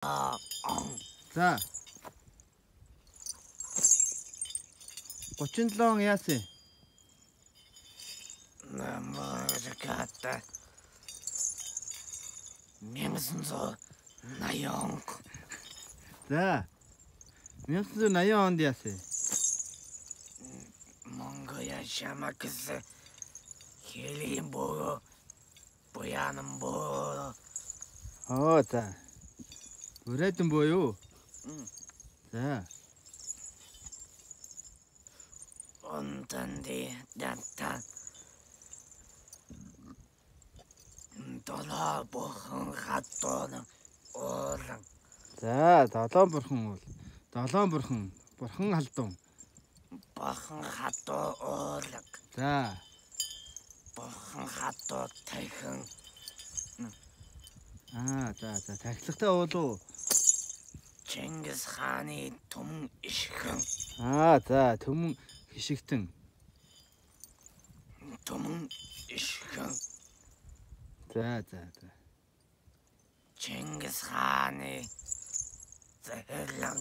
За. 37 яасан. Намагата. Мемсэнзо наёнг. За. 1980 онд яасан. Монголия шамакс хэлим боо боянам боо. Оо за. Үрээдэн боо юу? За. Онтанди дата. Долоо бохон хатон оолан. За, долоон бурхан бол. Долоон бурхан. Бурхан халдун. Бохон хатоо оолан. За. Бохон хатоо тайхан. За. Тахилгатай уулуу. Чингис хааны түмэн ишхэн. За, төмөн хишигтэн. Түмэн ишхэн. За. Чингис хааны зэрлэн.